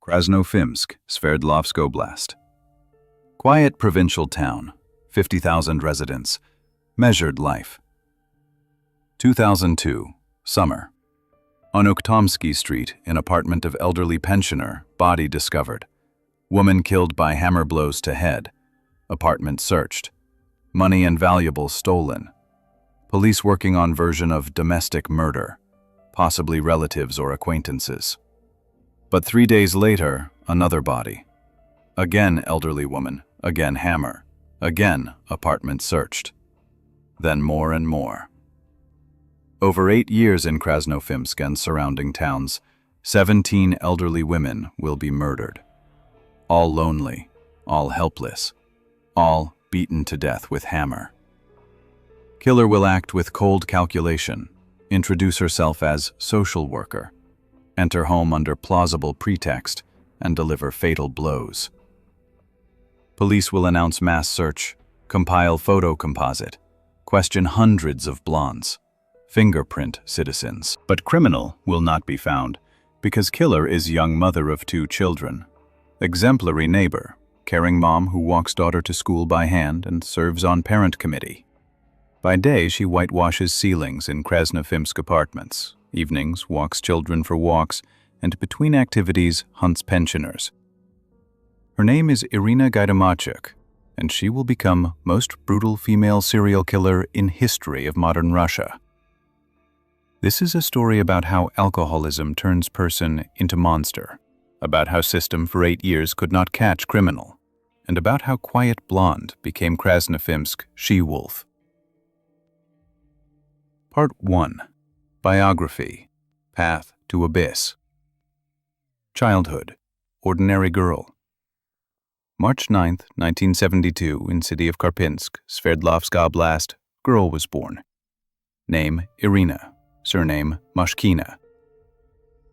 Kranofimsk, Sverdlovsk Oblast. Quiet provincial town, 50,000 residents, measured life. 2002, summer. On Ukhtomsky Street, in apartment of elderly pensioner, body discovered. Woman killed by hammer blows to head. Apartment searched. Money and valuables stolen. Police working on version of domestic murder, possibly relatives or acquaintances. But 3 days later, another body. Again elderly woman, again hammer, again apartment searched. Then more and more. Over 8 years in Kranofimsk and surrounding towns, 17 elderly women will be murdered. All lonely, all helpless, all beaten to death with hammer. Killer will act with cold calculation, introduce herself as social worker, enter home under plausible pretext, and deliver fatal blows. Police will announce mass search, compile photo composite, question hundreds of blondes, fingerprint citizens. But criminal will not be found, because killer is young mother of 2 children. Exemplary neighbor, caring mom who walks daughter to school by hand and serves on parent committee. By day, she whitewashes ceilings in Kranofimsk apartments. Evenings, walks children for walks, and between activities, hunts pensioners. Her name is Irina Gaidamachuk, and she will become most brutal female serial killer in history of modern Russia. This is a story about how alcoholism turns person into monster, about how system for 8 years could not catch criminal, and about how quiet blonde became Kranofimsk she-wolf. Part 1. Biography. Path to Abyss. Childhood. Ordinary girl. March 9, 1972, in city of Kranofimsk, Sverdlovsk Oblast, girl was born. Name Irina, surname Mashkina.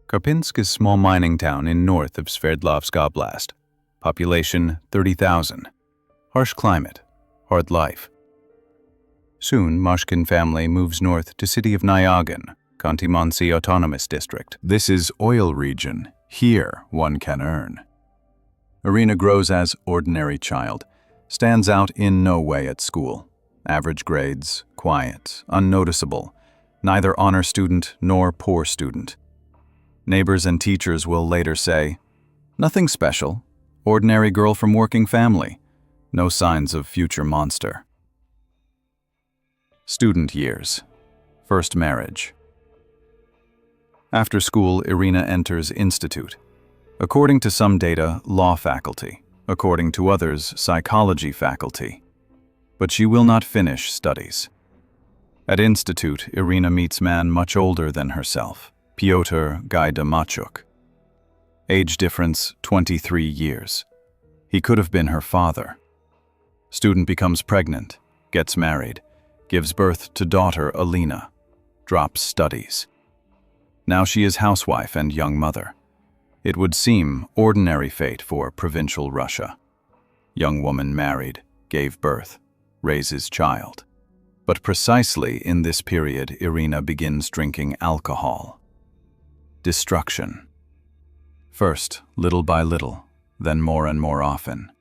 Kranofimsk is small mining town in north of Sverdlovsk Oblast. Population 30,000. Harsh climate, hard life. Soon, Mashkin family moves north to city of Nyagan, Khanty-Mansi Autonomous District. This is oil region. Here one can earn. Irina grows as ordinary child, stands out in no way at school. Average grades, quiet, unnoticeable, neither honor student nor poor student. Neighbors and teachers will later say, nothing special, ordinary girl from working family, no signs of future monster. Student years. First marriage. After school, Irina enters institute. According to some data, law faculty. According to others, psychology faculty. But she will not finish studies. At institute, Irina meets man much older than herself, Piotr Gaidamachuk. Age difference, 23 years. He could have been her father. Student becomes pregnant, gets married, gives birth to daughter Alina, drops studies. Now she is housewife and young mother. It would seem ordinary fate for provincial Russia. Young woman married, gave birth, raises child. But precisely in this period, Irina begins drinking alcohol. Destruction. First, little by little, then more and more often.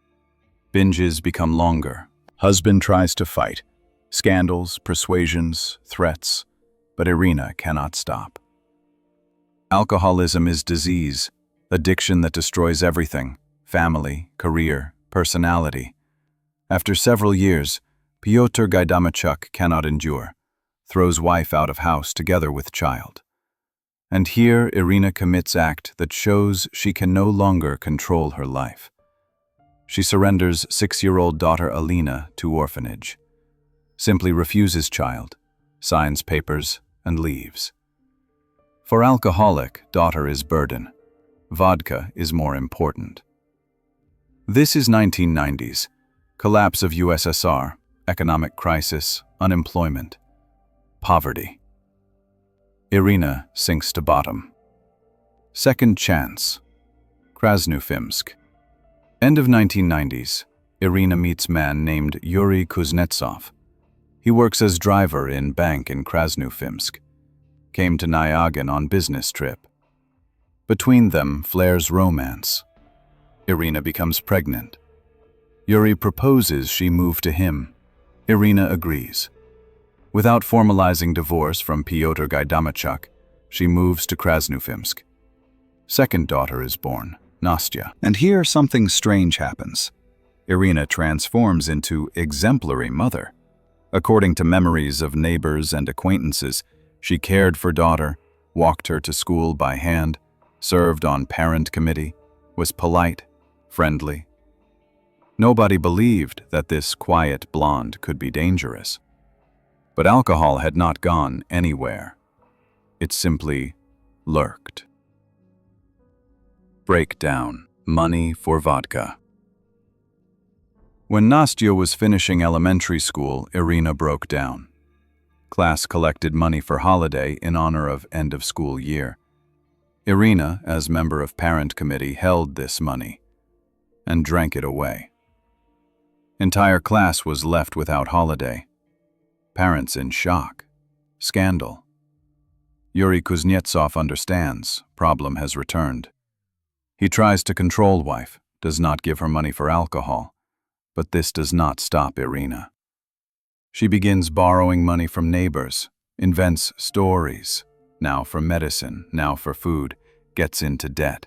Binges become longer. Husband tries to fight. Scandals, persuasions, threats, but Irina cannot stop. Alcoholism is disease, addiction that destroys everything, family, career, personality. After several years, Piotr Gaidamachuk cannot endure, throws wife out of house together with child. And here Irina commits act that shows she can no longer control her life. She surrenders 6-year-old daughter Alina to orphanage. Simply refuses child, signs papers, and leaves. For alcoholic, daughter is burden. Vodka is more important. This is 1990s. Collapse of USSR, economic crisis, unemployment, poverty. Irina sinks to bottom. Second chance. Kranofimsk. End of 1990s. Irina meets man named Yuri Kuznetsov. He works as driver in bank in Kranofimsk. Came to Nyagin on business trip. Between them flares romance. Irina becomes pregnant. Yuri proposes she move to him. Irina agrees. Without formalizing divorce from Piotr Gaidamachuk, she moves to Kranofimsk. Second daughter is born, Nastya. And here something strange happens. Irina transforms into exemplary mother. According to memories of neighbors and acquaintances, she cared for daughter, walked her to school by hand, served on parent committee, was polite, friendly. Nobody believed that this quiet blonde could be dangerous. But alcohol had not gone anywhere. It simply lurked. Breakdown: money for vodka. When Nastya was finishing elementary school, Irina broke down. Class collected money for holiday in honor of end of school year. Irina, as member of parent committee, held this money and drank it away. Entire class was left without holiday. Parents in shock. Scandal. Yuri Kuznetsov understands. Problem has returned. He tries to control wife, does not give her money for alcohol. But this does not stop Irina. She begins borrowing money from neighbors, invents stories, now for medicine, now for food, gets into debt.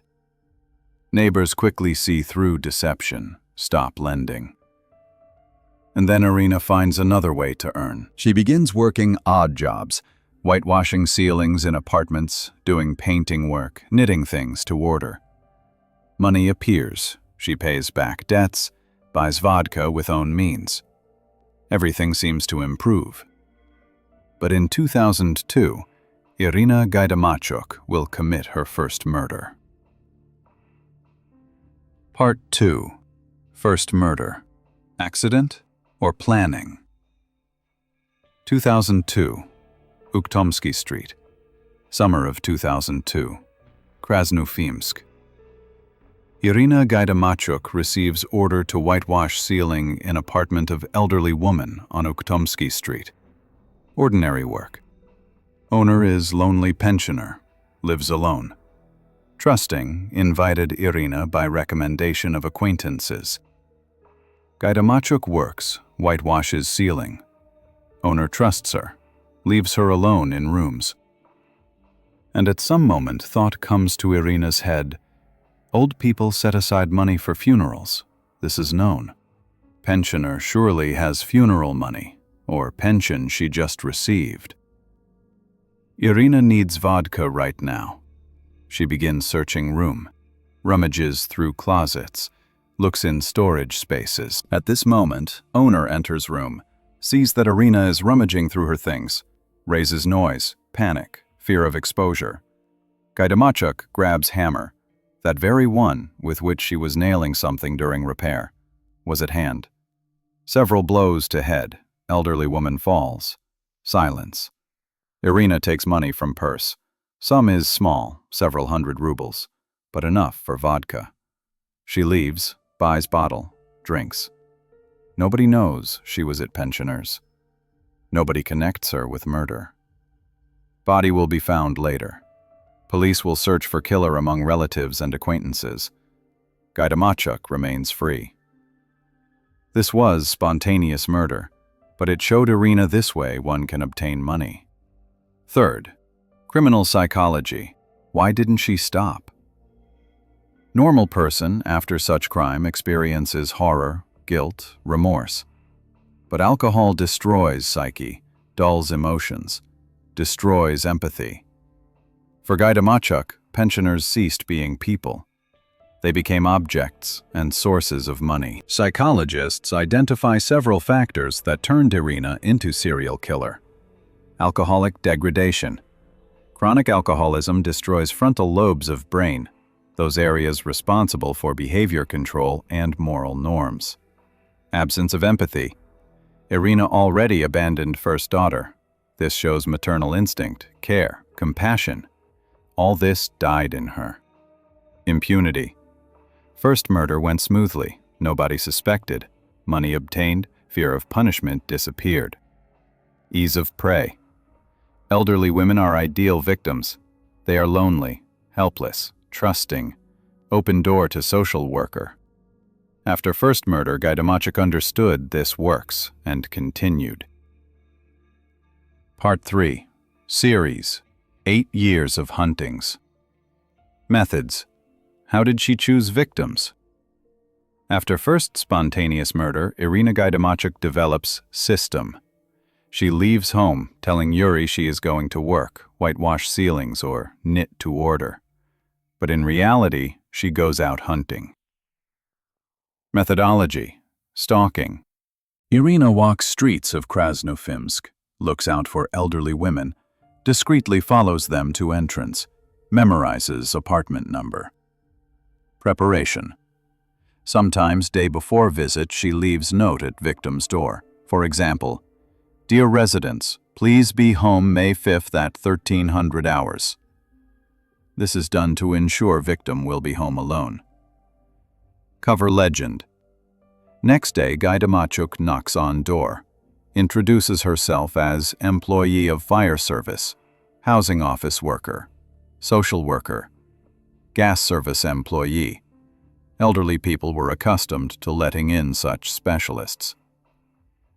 Neighbors quickly see through deception, stop lending. And then Irina finds another way to earn. She begins working odd jobs, whitewashing ceilings in apartments, doing painting work, knitting things to order. Money appears, she pays back debts, buys vodka with own means. Everything seems to improve. But in 2002, Irina Gaidamachuk will commit her first murder. Part 2. First murder. Accident or planning? 2002. Uktomsky Street. Summer of 2002. Kranofimsk. Irina Gaidamachuk receives order to whitewash ceiling in apartment of elderly woman on Uktomsky Street. Ordinary work. Owner is lonely pensioner, lives alone. Trusting, invited Irina by recommendation of acquaintances. Gaidamachuk works, whitewashes ceiling. Owner trusts her, leaves her alone in rooms. And at some moment thought comes to Irina's head, old people set aside money for funerals. This is known. Pensioner surely has funeral money, or pension she just received. Irina needs vodka right now. She begins searching room, rummages through closets, looks in storage spaces. At this moment, owner enters room, sees that Irina is rummaging through her things, raises noise, panic, fear of exposure. Gaidamachuk grabs hammer. That very one with which she was nailing something during repair was at hand. Several blows to head. Elderly woman falls. Silence. Irina takes money from purse. Sum is small, several hundred rubles, but enough for vodka. She leaves, buys bottle, drinks. Nobody knows she was at pensioners. Nobody connects her with murder. Body will be found later. Police will search for killer among relatives and acquaintances. Gaidamachuk remains free. This was spontaneous murder, but it showed Irina this way one can obtain money. Third, criminal psychology. Why didn't she stop? Normal person after such crime experiences horror, guilt, remorse. But alcohol destroys psyche, dulls emotions, destroys empathy. For Gaidamachuk, pensioners ceased being people. They became objects and sources of money. Psychologists identify several factors that turned Irina into serial killer. Alcoholic degradation. Chronic alcoholism destroys frontal lobes of brain, those areas responsible for behavior control and moral norms. Absence of empathy. Irina already abandoned first daughter. This shows maternal instinct, care, compassion. All this died in her. Impunity. First murder went smoothly. Nobody suspected. Money obtained. Fear of punishment disappeared. Ease of prey. Elderly women are ideal victims. They are lonely, helpless, trusting, open door to social worker. After first murder, Gaidamachuk understood this works and continued. Part 3. Series. 8 years of huntings. Methods. How did she choose victims? After first spontaneous murder, Irina Gaidamachuk develops system. She leaves home, telling Yuri she is going to work, whitewash ceilings, or knit to order. But in reality, she goes out hunting. Methodology. Stalking. Irina walks streets of Kranofimsk, looks out for elderly women, discreetly follows them to entrance, memorizes apartment number. Preparation. Sometimes, day before visit, she leaves note at victim's door. For example, "Dear residents, please be home May 5th at 1300 hours. This is done to ensure victim will be home alone. Cover legend. Next day, Gaidamachuk knocks on door, introduces herself as employee of fire service, housing office worker, social worker, gas service employee. Elderly people were accustomed to letting in such specialists.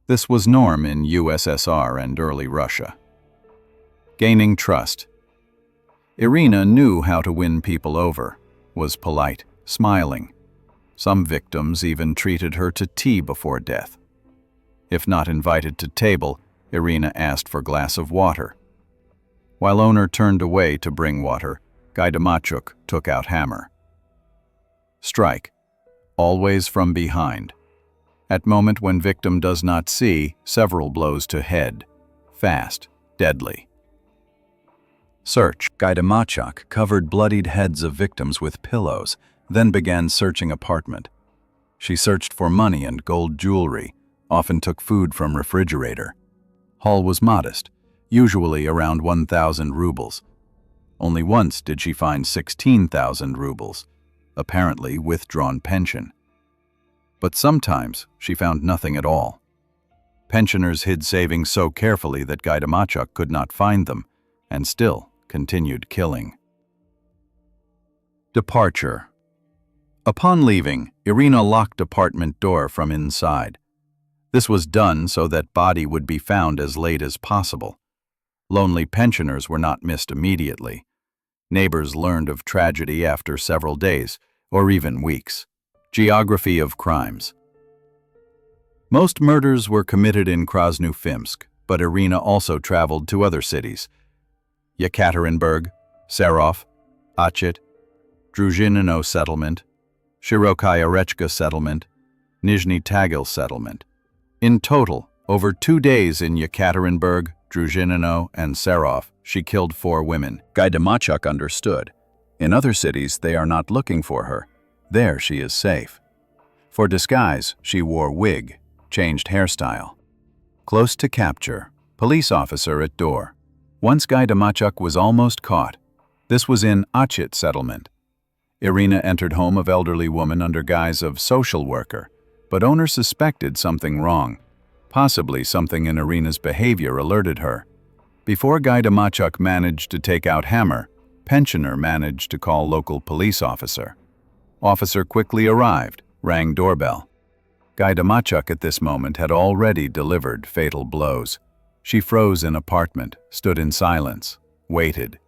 This was norm in USSR and early Russia. Gaining trust. Irina knew how to win people over, was polite, smiling. Some victims even treated her to tea before death. If not invited to table, Irina asked for glass of water. While owner turned away to bring water, Gaidamachuk took out hammer. Strike. Always from behind. At moment when victim does not see, several blows to head. Fast, deadly. Search. Gaidamachuk covered bloodied heads of victims with pillows, then began searching apartment. She searched for money and gold jewelry, often took food from refrigerator. Haul was modest, usually around 1,000 rubles. Only once did she find 16,000 rubles, apparently withdrawn pension. But sometimes she found nothing at all. Pensioners hid savings so carefully that Gaidamachuk could not find them, and still continued killing. Departure. Upon leaving, Irina locked apartment door from inside. This was done so that body would be found as late as possible. Lonely pensioners were not missed immediately. Neighbors learned of tragedy after several days, or even weeks. Geography of crimes. Most murders were committed in Kranofimsk, but Irina also traveled to other cities. Yekaterinburg, Serov, Achit, Druzhinino settlement, Shirokaya Rechka settlement, Nizhny Tagil settlement. In total, over 2 days in Yekaterinburg, Druzhinino, and Serov, she killed 4 women. Gaidamachuk understood. In other cities, they are not looking for her. There she is safe. For disguise, she wore wig, changed hairstyle. Close to capture, police officer at door. Once Gaidamachuk was almost caught. This was in Achit settlement. Irina entered home of elderly woman under guise of social worker, but owner suspected something wrong. Possibly something in Irina's behavior alerted her. Before Gaidamachuk managed to take out hammer, pensioner managed to call local police officer. Officer quickly arrived, rang doorbell. Gaidamachuk at this moment had already delivered fatal blows. She froze in apartment, stood in silence, waited.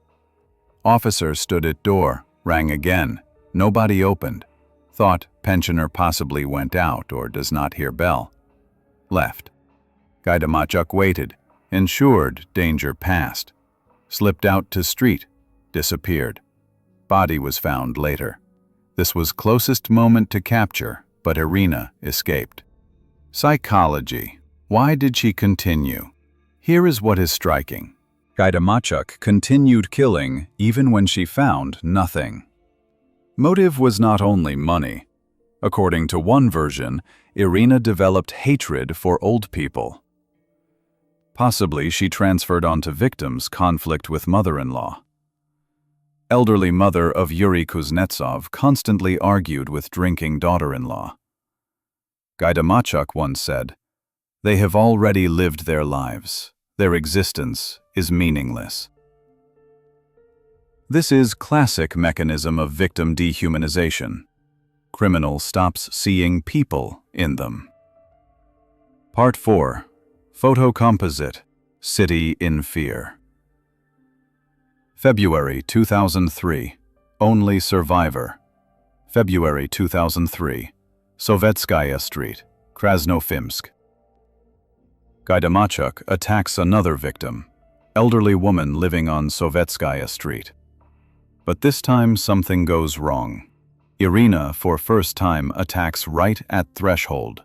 Officer stood at door, rang again. Nobody opened. Thought pensioner possibly went out or does not hear bell. Left. Gaidamachuk waited, ensured danger passed. Slipped out to street, disappeared. Body was found later. This was closest moment to capture, but Irina escaped. Psychology. Why did she continue? Here is what is striking. Gaidamachuk continued killing even when she found nothing. Motive was not only money. According to one version, Irina developed hatred for old people. Possibly she transferred onto victims conflict with mother-in-law. Elderly mother of Yuri Kuznetsov constantly argued with drinking daughter-in-law. Gaidamachuk once said, "They have already lived their lives. Their existence is meaningless. This is classic mechanism of victim dehumanization. Criminal stops seeing people in them. Part 4. Photo Composite. City in Fear. February 2003. Only Survivor. February 2003. Sovetskaya Street, Kranofimsk. Gaidamachuk attacks another victim, elderly woman living on Sovetskaya Street. But this time something goes wrong. Irina, for first time, attacks right at threshold.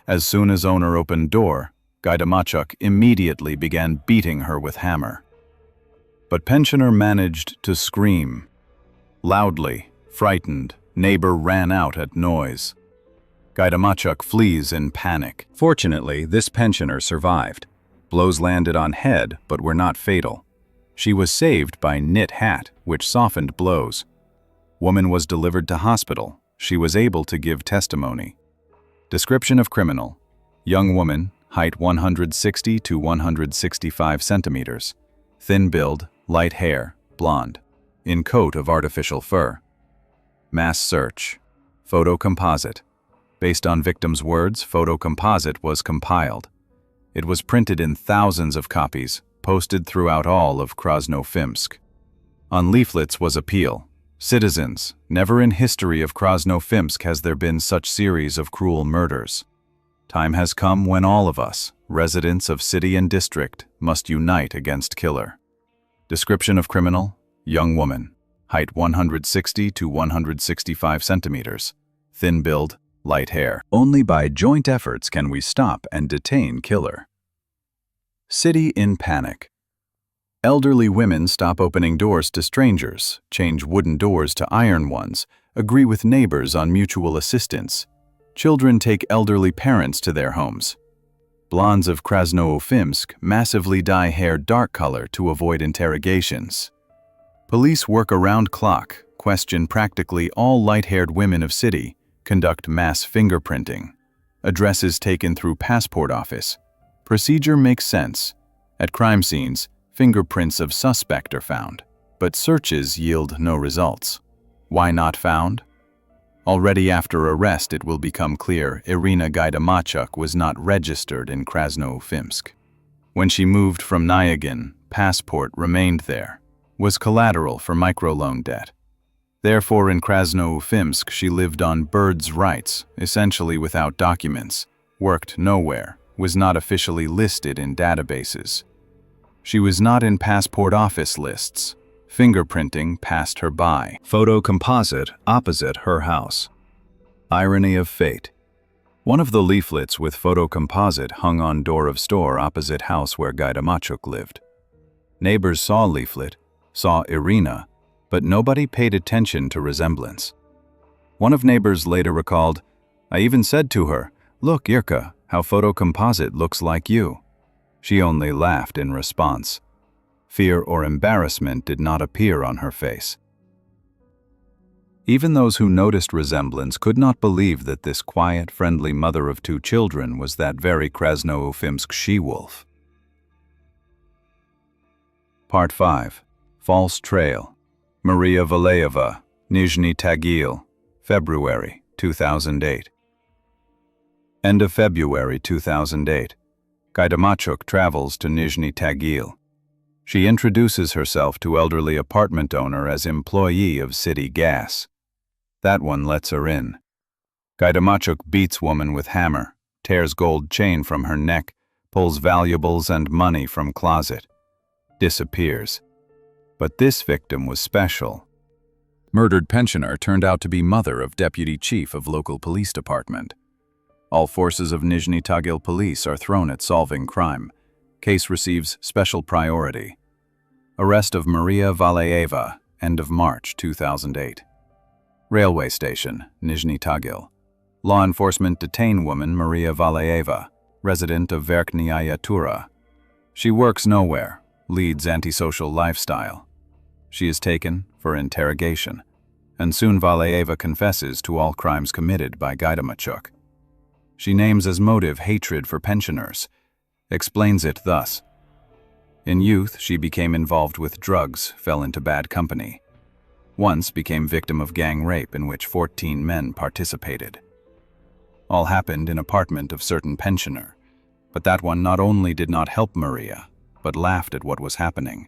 As soon as owner opened door, Gaidamachuk immediately began beating her with hammer. But pensioner managed to scream. Loudly, frightened, neighbor ran out at noise. Gaidamachuk flees in panic. Fortunately, this pensioner survived. Blows landed on head, but were not fatal. She was saved by knit hat, which softened blows. Woman was delivered to hospital. She was able to give testimony. Description of criminal. Young woman, height 160 to 165 centimeters. Thin build, light hair, blonde. In coat of artificial fur. Mass search. Photo composite. Based on victim's words, photo composite was compiled. It was printed in thousands of copies, posted throughout all of Kranofimsk. On leaflets was appeal. Citizens, never in history of Kranofimsk has there been such series of cruel murders. Time has come when all of us, residents of city and district, must unite against killer. Description of criminal, young woman, height 160 to 165 centimeters, thin build, light hair. Only by joint efforts can we stop and detain killer. City in panic. Elderly women stop opening doors to strangers, change wooden doors to iron ones, agree with neighbors on mutual assistance. Children take elderly parents to their homes. Blondes of Kranofimsk massively dye hair dark color to avoid interrogations. Police work around clock, question practically all light-haired women of city, conduct mass fingerprinting. Addresses taken through passport office. Procedure makes sense. At crime scenes, fingerprints of suspect are found, but searches yield no results. Why not found? Already after arrest it will become clear Irina Gaidamachuk was not registered in Kranofimsk. When she moved from Nyagin, passport remained there, was collateral for microloan debt. Therefore in Kranofimsk she lived on birds' rights, essentially without documents, worked nowhere, was not officially listed in databases. She was not in passport office lists. Fingerprinting passed her by. Photo composite opposite her house. Irony of fate. One of the leaflets with photo composite hung on door of store opposite house where Gaidamachuk lived. Neighbors saw leaflet, saw Irina, but nobody paid attention to resemblance. One of neighbors later recalled, "I even said to her, 'Look, Irka, how photo composite looks like you.' She only laughed in response. Fear or embarrassment did not appear on her face. Even those who noticed resemblance could not believe that this quiet, friendly mother of two children was that very Kranofimsk she-wolf. Part 5. False Trail. Maria Valva, Nizhny Tagil, February 2008. End of February 2008. Gaidamachuk travels to Nizhny Tagil. She introduces herself to elderly apartment owner as employee of city gas. That one lets her in. Gaidamachuk beats woman with hammer, tears gold chain from her neck, pulls valuables and money from closet. Disappears. But this victim was special. Murdered pensioner turned out to be mother of deputy chief of local police department. All forces of Nizhny Tagil police are thrown at solving crime. Case receives special priority. Arrest of Maria Valva, end of March 2008. Railway station, Nizhny Tagil. Law enforcement detain woman Maria Valva, resident of Verkhnyaya Tura. She works nowhere, leads antisocial lifestyle. She is taken for interrogation, and soon Valva confesses to all crimes committed by Gaidamachuk. She names as motive hatred for pensioners, explains it thus: In youth, she became involved with drugs, fell into bad company. Once became victim of gang rape in which 14 men participated. All happened in apartment of certain pensioner, but that one not only did not help Maria, but laughed at what was happening,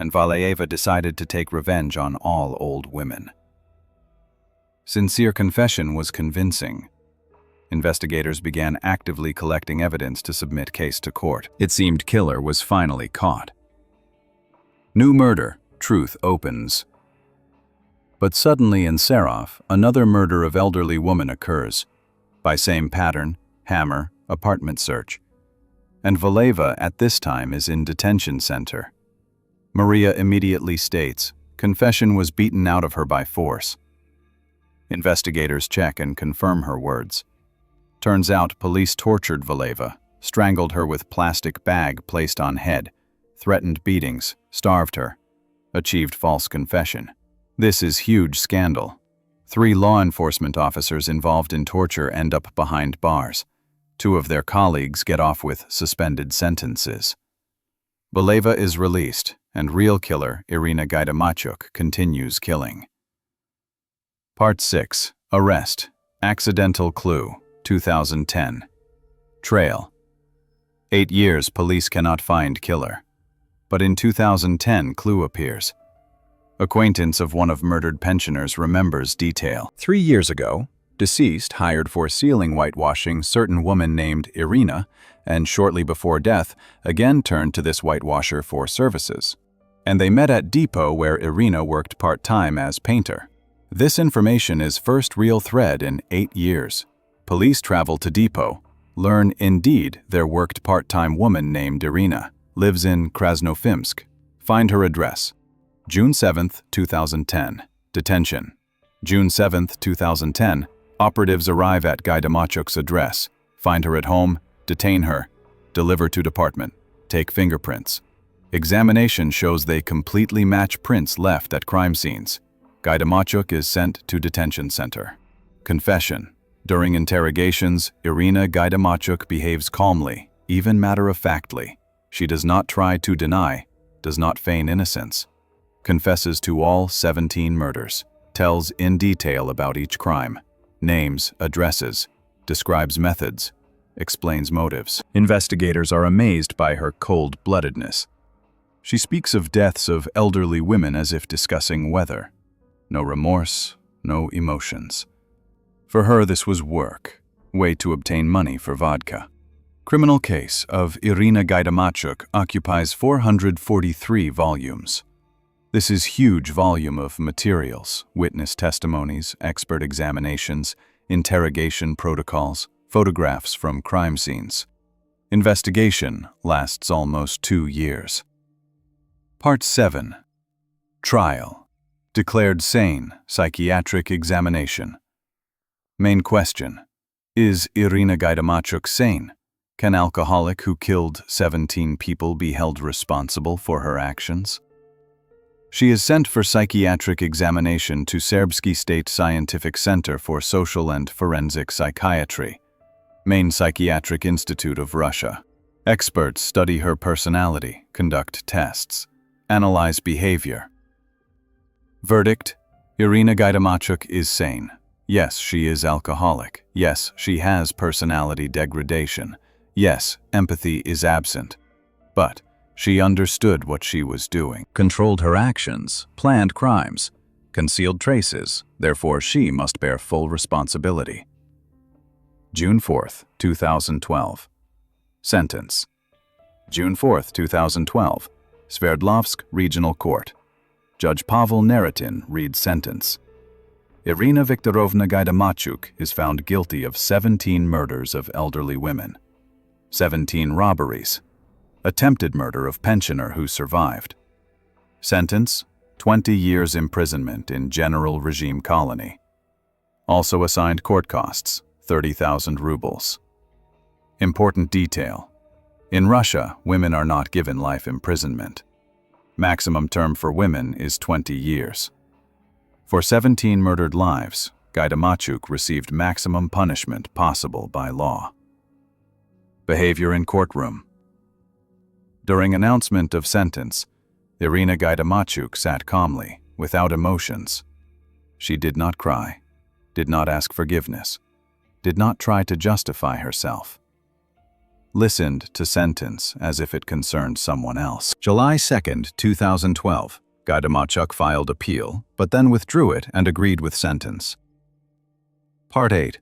and Valeva decided to take revenge on all old women. Sincere confession was convincing. Investigators began actively collecting evidence to submit case to court. It seemed killer was finally caught. New murder, truth opens. But suddenly in Serov, another murder of elderly woman occurs. By same pattern, hammer, apartment search. And Valeva at this time is in detention center. Maria immediately states, confession was beaten out of her by force. Investigators check and confirm her words. Turns out police tortured Valeva, strangled her with plastic bag placed on head, threatened beatings, starved her, achieved false confession. This is huge scandal. 3 law enforcement officers involved in torture end up behind bars. 2 of their colleagues get off with suspended sentences. Valeva is released, and real killer Irina Gaidamachuk continues killing. Part 6. Arrest. Accidental clue. 2010. Trail. 8 years police cannot find killer. But in 2010 clue appears. Acquaintance of one of murdered pensioners remembers detail. 3 years ago, deceased hired for ceiling whitewashing certain woman named Irina, and shortly before death, again turned to this whitewasher for services. And they met at depot where Irina worked part-time as painter. This information is first real thread in 8 years. Police travel to depot, learn indeed there worked part-time woman named Irina, lives in Kranofimsk. Find her address. June 7, 2010. Detention. June 7, 2010. Operatives arrive at Gaidamachuk's address. Find her at home, detain her, deliver to department, take fingerprints. Examination shows they completely match prints left at crime scenes. Gaidamachuk is sent to detention center. Confession. During interrogations, Irina Gaidamachuk behaves calmly, even matter-of-factly. She does not try to deny, does not feign innocence. Confesses to all 17 murders, tells in detail about each crime, names, addresses, describes methods, explains motives. Investigators are amazed by her cold-bloodedness. She speaks of deaths of elderly women as if discussing weather. No remorse, no emotions. For her, this was work, way to obtain money for vodka. Criminal case of Irina Gaidamachuk occupies 443 volumes. This is huge volume of materials, witness testimonies, expert examinations, interrogation protocols, photographs from crime scenes. Investigation lasts almost 2 years. Part 7. Trial. Declared sane, psychiatric examination. Main question. Is Irina Gaidamachuk sane? Can alcoholic who killed 17 people be held responsible for her actions? She is sent for psychiatric examination to Serbsky State Scientific Center for Social and Forensic Psychiatry, main psychiatric institute of Russia. Experts study her personality, conduct tests, analyze behavior. Verdict: Irina Gaidamachuk is sane. Yes, she is alcoholic. Yes, she has personality degradation. Yes, empathy is absent. But she understood what she was doing, controlled her actions, planned crimes, concealed traces, therefore she must bear full responsibility. June 4, 2012. Sentence. June 4, 2012. Sverdlovsk Regional Court. Judge Pavel Neritin reads sentence. Irina Viktorovna Gaidamachuk is found guilty of 17 murders of elderly women, 17 robberies, attempted murder of pensioner who survived. Sentence: 20 years imprisonment in general regime colony. Also assigned court costs, 30,000 rubles. Important detail. In Russia, women are not given life imprisonment. Maximum term for women is 20 years. For 17 murdered lives, Gaidamachuk received maximum punishment possible by law. Behavior in courtroom. During announcement of sentence, Irina Gaidamachuk sat calmly, without emotions. She did not cry, did not ask forgiveness, did not try to justify herself. Listened to sentence as if it concerned someone else. July 2nd, 2012, Gaidamachuk filed appeal, but then withdrew it and agreed with sentence. Part 8.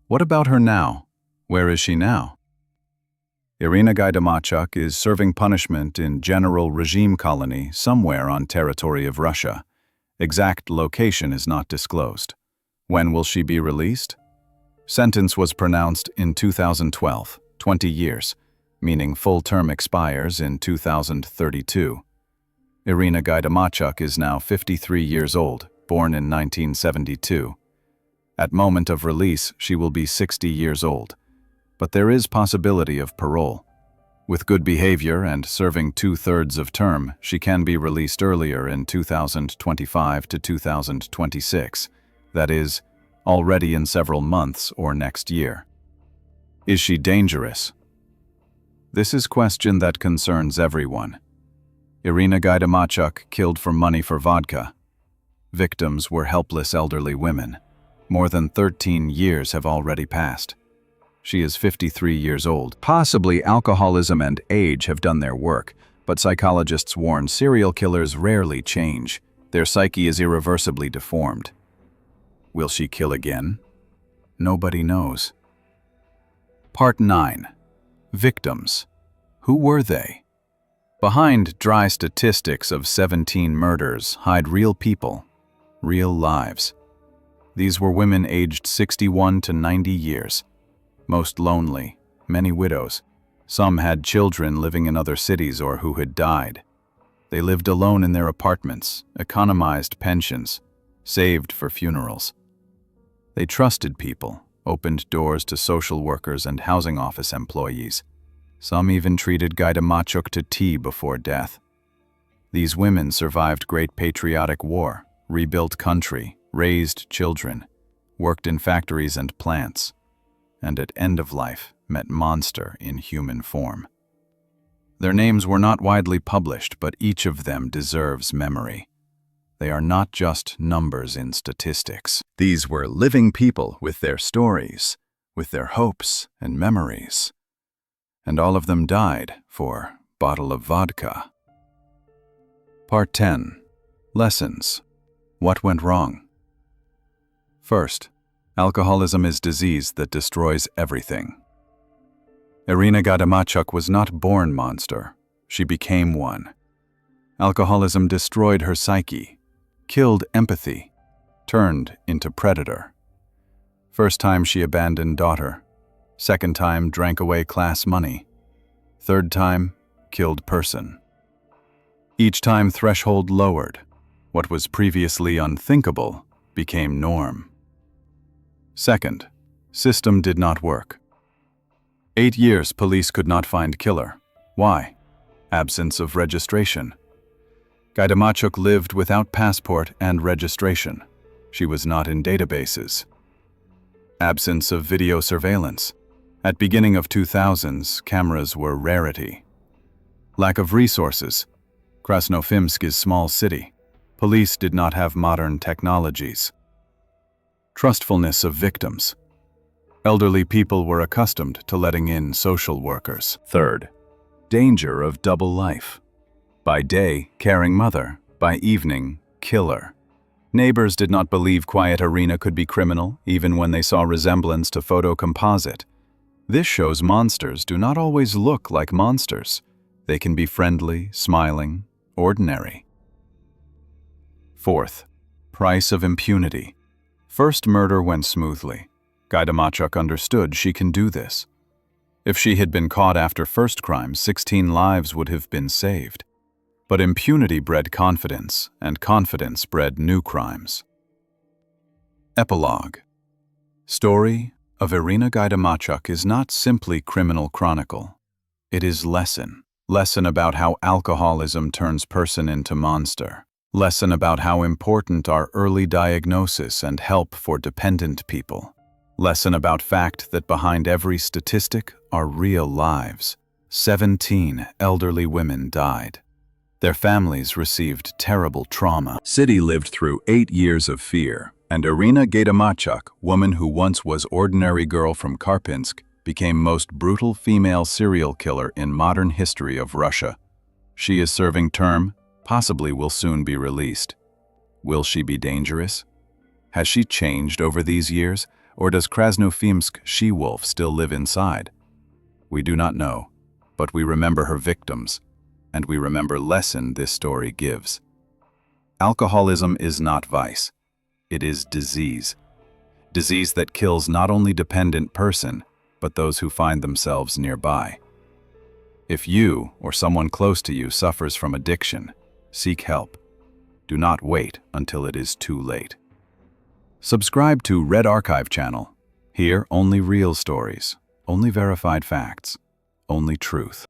What about her now? Where is she now? Irina Gaidamachuk is serving punishment in General Regime Colony somewhere on territory of Russia. Exact location is not disclosed. When will she be released? Sentence was pronounced in 2012, 20 years, meaning full term expires in 2032. Irina Gaidamachuk is now 53 years old, born in 1972. At moment of release, she will be 60 years old. But there is possibility of parole. With good behavior and serving 2/3 of term, she can be released earlier in 2025 to 2026, that is, already in several months or next year. Is she dangerous? This is a question that concerns everyone. Irina Gaidamachuk killed for money for vodka. Victims were helpless elderly women. More than 13 years have already passed. She is 53 years old. Possibly alcoholism and age have done their work, but psychologists warn serial killers rarely change. Their psyche is irreversibly deformed. Will she kill again? Nobody knows. Part 9. Victims. Who were they? Behind dry statistics of 17 murders hide real people, real lives. These were women aged 61 to 90 years. Most lonely, many widows. Some had children living in other cities or who had died. They lived alone in their apartments, economized pensions, saved for funerals. They trusted people, opened doors to social workers and housing office employees. Some even treated Gaidamachuk to tea before death. These women survived Great Patriotic War, rebuilt country, raised children, worked in factories and plants, and at end of life met monster in human form. Their names were not widely published, but each of them deserves memory. They are not just numbers in statistics. These were living people with their stories, with their hopes and memories. And all of them died for bottle of vodka. Part 10. Lessons. What went wrong? First, alcoholism is disease that destroys everything. Irina Gaidamachuk was not born monster. She became one. Alcoholism destroyed her psyche, killed empathy, turned into predator. First time she abandoned daughter. Second time drank away class money. Third time, killed person. Each time threshold lowered. What was previously unthinkable became norm. Second, system did not work. 8 years police could not find killer. Why? Absence of registration. Gaidamachuk lived without passport and registration. She was not in databases. Absence of video surveillance. At beginning of 2000s, cameras were rarity. Lack of resources. Kranofimsk is small city. Police did not have modern technologies. Trustfulness of victims. Elderly people were accustomed to letting in social workers. Third, danger of double life. By day, caring mother. By evening, killer. Neighbors did not believe quiet Irina could be criminal, even when they saw resemblance to photo composite. This shows monsters do not always look like monsters. They can be friendly, smiling, ordinary. Fourth, price of impunity. First murder went smoothly. Gaidamachuk understood she can do this. If she had been caught after first crime, 16 lives would have been saved. But impunity bred confidence, and confidence bred new crimes. Epilogue. Story of Irina Gaidamachuk is not simply criminal chronicle. It is lesson. Lesson about how alcoholism turns person into monster. Lesson about how important are early diagnosis and help for dependent people. Lesson about fact that behind every statistic are real lives. 17 elderly women died. Their families received terrible trauma. City lived through 8 years of fear, and Irina Gaidamachuk, woman who once was ordinary girl from Karpinsk, became most brutal female serial killer in modern history of Russia. She is serving term, possibly will soon be released. Will she be dangerous? Has she changed over these years, or does Kranofimsk she-wolf still live inside? We do not know, but we remember her victims, and we remember lesson this story gives. Alcoholism is not vice. It is disease. Disease that kills not only dependent person, but those who find themselves nearby. If you or someone close to you suffers from addiction, seek help. Do not wait until it is too late. Subscribe to Red Archive channel. Here only real stories, only verified facts, only truth.